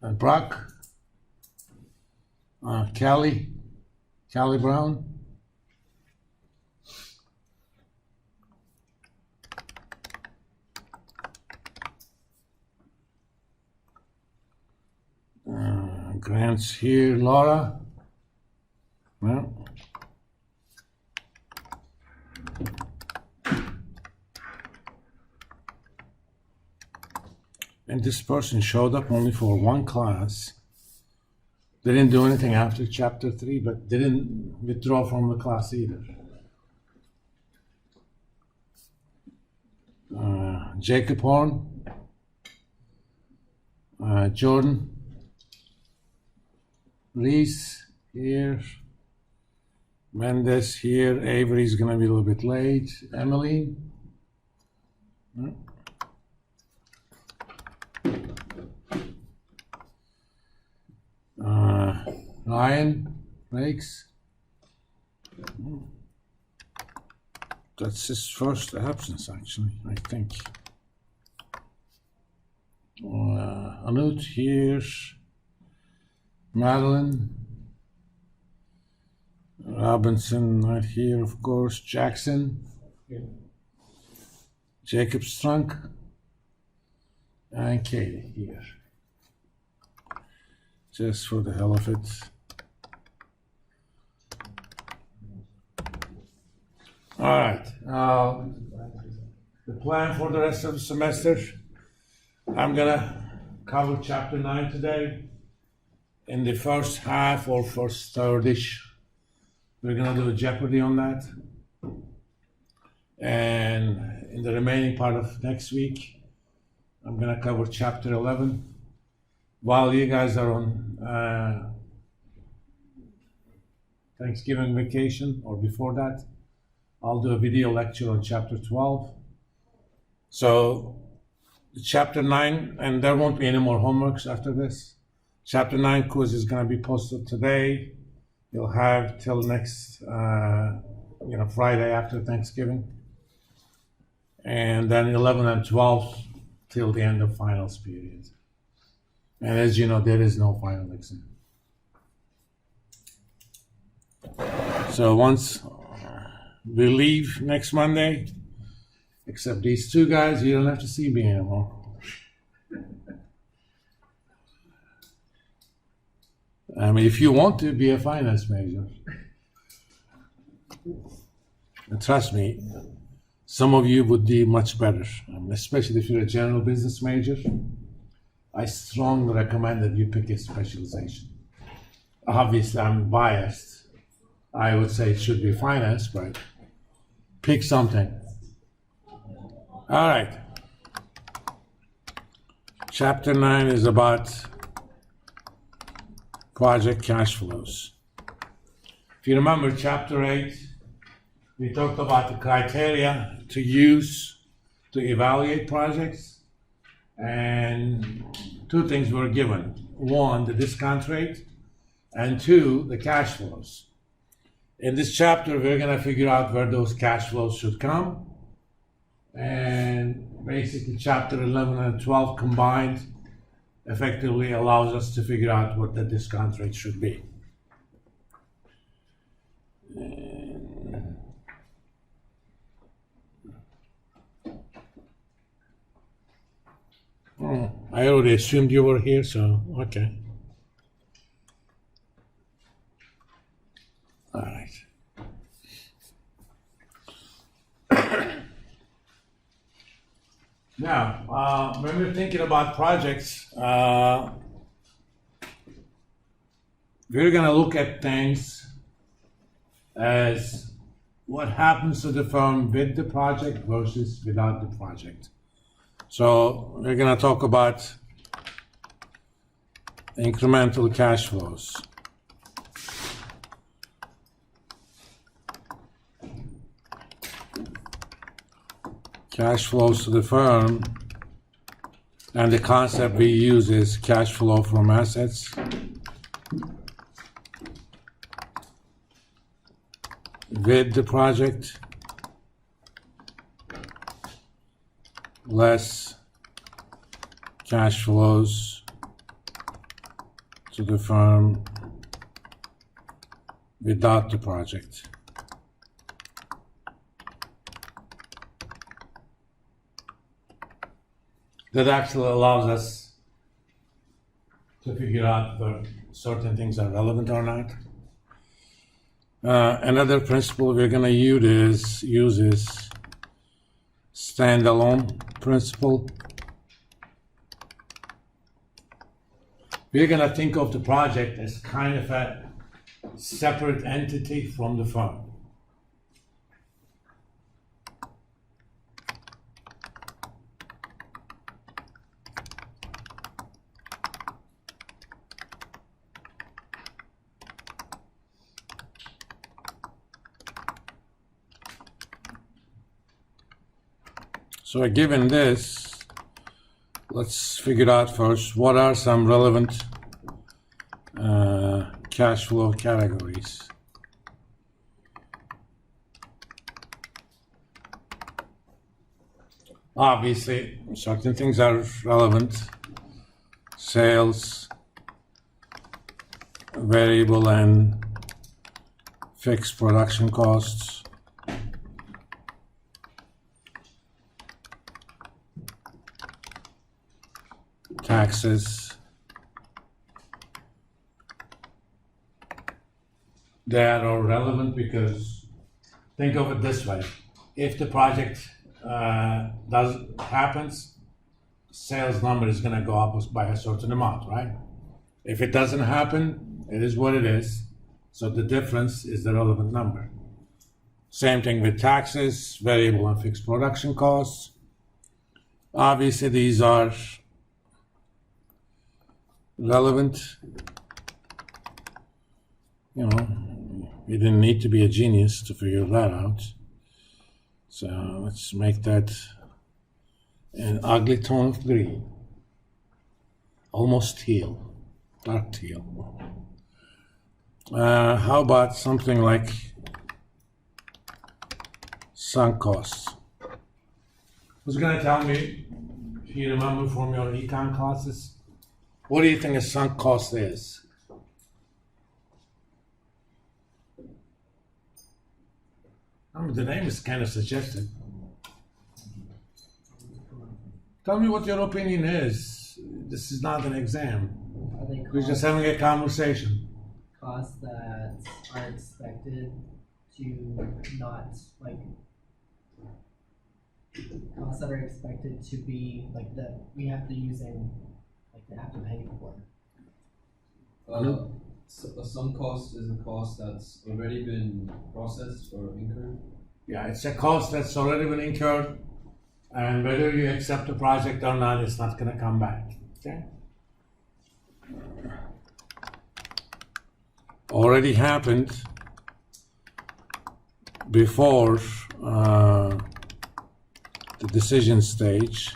and Brock, Callie Brown, Grant's here, Laura. Well, and this person showed up only for one class. They didn't do anything after chapter 3, but didn't withdraw from the class either. Jacob Horn, Jordan, Reese here, Mendes here, Avery's gonna be a little bit late, Emily. Ryan Rakes. That's his first absence, actually, I think. Anut here. Madeline. Robinson right here, of course. Jackson. Yeah. Jacob Strunk. And Katie here. Just for the hell of it. All right. The plan for the rest of the semester, I'm gonna cover chapter 9 today. In the first half or first third-ish, we're gonna do a Jeopardy on that. And in the remaining part of next week, I'm gonna cover chapter 11. While you guys are on Thanksgiving vacation or before that, I'll do a video lecture on chapter 12. So chapter 9, and there won't be any more homeworks after this. Chapter 9 quiz is going to be posted today. You'll have till next Friday after Thanksgiving. And then 11 and 12 till the end of finals period. And as you know, there is no final exam. So once we leave next Monday, except these two guys, you don't have to see me anymore. I mean, if you want to be a finance major, and trust me, some of you would do much better, especially if you're a general business major. I strongly recommend that you pick a specialization. Obviously, I'm biased. I would say it should be finance, but pick something. All right. Chapter 9 is about project cash flows. If you remember chapter 8, we talked about the criteria to use to evaluate projects, and two things were given. One, the discount rate, and two, the cash flows. In this chapter, we're going to figure out where those cash flows should come. And basically, chapter 11 and 12 combined effectively allows us to figure out what the discount rate should be. I already assumed you were here, so okay. All right. Now, when we're thinking about projects, we're going to look at things as what happens to the firm with the project versus without the project. So we're going to talk about incremental cash flows. Cash flows to the firm, and the concept we use is cash flow from assets with the project less cash flows to the firm without the project. That actually allows us to figure out whether certain things are relevant or not. Another principle we're going to use is standalone principle. We're going to think of the project as kind of a separate entity from the firm. So given this, let's figure out first what are some relevant cash flow categories. Obviously, certain things are relevant. Sales, variable and fixed production costs. Taxes. That are relevant because think of it this way: if the project happens, sales number is going to go up by a certain amount, right? If it doesn't happen, it is what it is. So the difference is the relevant number. Same thing with taxes, variable and fixed production costs. Obviously, these are relevant. You didn't need to be a genius to figure that out. So let's make that an ugly tone of green. Almost teal, dark teal. How about something like sunk costs? Who's going to tell me, if you remember from your econ classes, what do you think a sunk cost is? The name is kind of suggested. Tell me what your opinion is. This is not an exam. We're just having a conversation. Costs that are expected to not, costs that are expected to be, that we have to use in, they have to pay for. So a sunk cost is a cost that's already been processed or incurred? Yeah, it's a cost that's already been incurred, and whether you accept the project or not, it's not going to come back. Okay? Already happened before the decision stage.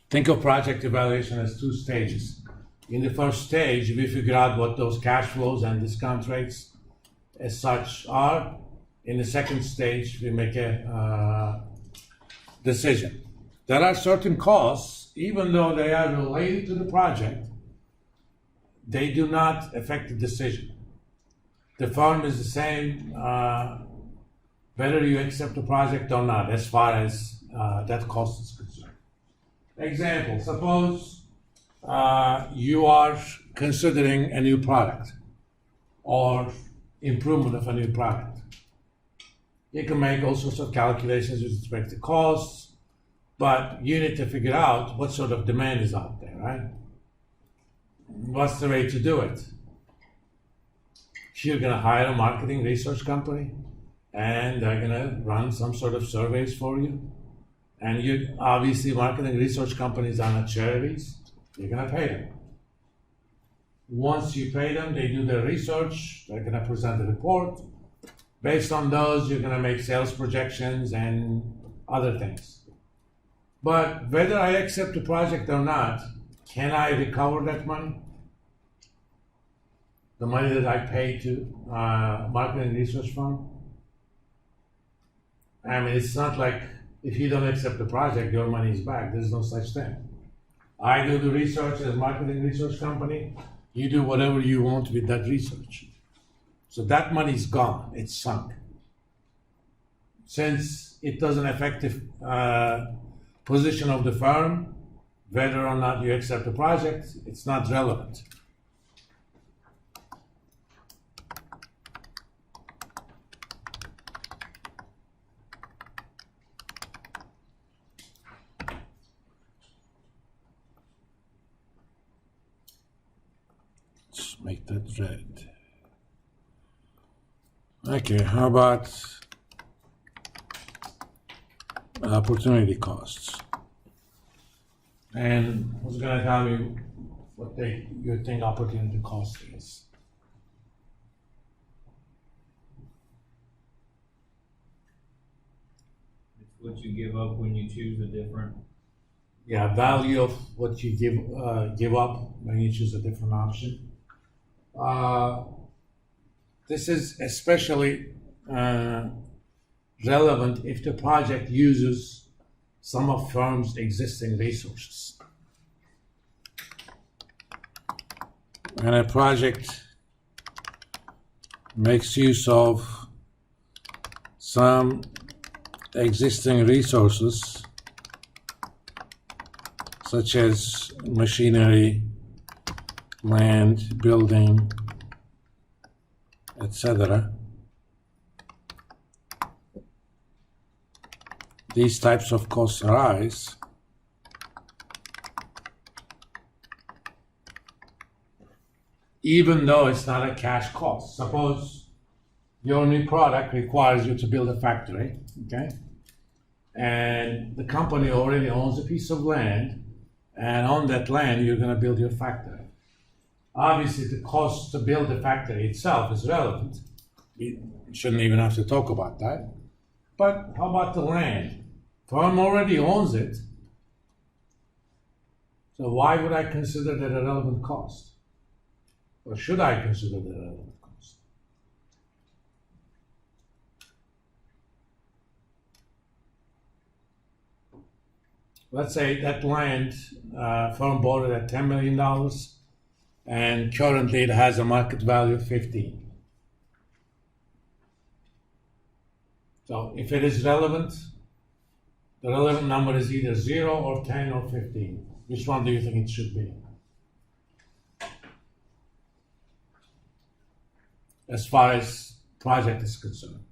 Think of project evaluation as two stages. In the first stage, we figure out what those cash flows and discount rates as such are. In the second stage, we make a decision. There are certain costs, even though they are related to the project, they do not affect the decision. The firm is the same whether you accept the project or not, as far as that cost is concerned. Example, suppose you are considering a new product or improvement of a new product. You can make all sorts of calculations with respect to costs, but you need to figure out what sort of demand is out there, right? What's the way to do it? You're going to hire a marketing research company, and they're going to run some sort of surveys for you. And you obviously, marketing research companies are not charities. You're going to pay them. Once you pay them, they do their research. They're going to present a report. Based on those, you're going to make sales projections and other things. But whether I accept the project or not, can I recover that money? The money that I paid to marketing research firm? I mean, it's not like if you don't accept the project, your money is back. There's no such thing. I do the research as a marketing research company. You do whatever you want with that research. So that money's gone. It's sunk. Since it doesn't affect the position of the firm, whether or not you accept the project, it's not relevant. Let's make that red. Okay, how about opportunity costs? And who's gonna tell me what you think opportunity cost is? It's what you give up when you choose a different. Yeah, value of what you give up when you choose a different option. This is especially relevant if the project uses some of firm's existing resources. And a project makes use of some existing resources, such as machinery, land, building, etc. These types of costs arise even though it's not a cash cost. Suppose your new product requires you to build a factory, okay? And the company already owns a piece of land, and on that land you're going to build your factory. Obviously, the cost to build the factory itself is relevant. We shouldn't even have to talk about that. But how about the land? Firm already owns it. So why would I consider that a relevant cost? Or should I consider that a relevant cost? Let's say that land, firm bought it at $10 million, and currently it has a market value of 15. So if it is relevant, the relevant number is either 0 or 10 or 15. Which one do you think it should be? As far as project is concerned.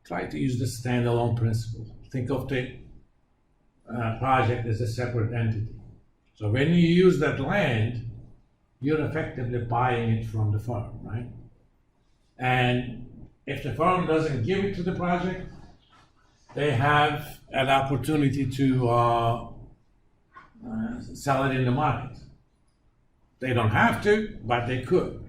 Try to use the standalone principle. Think of the project as a separate entity. So when you use that land, you're effectively buying it from the firm, right? And if the firm doesn't give it to the project, they have an opportunity to sell it in the market. They don't have to, but they could.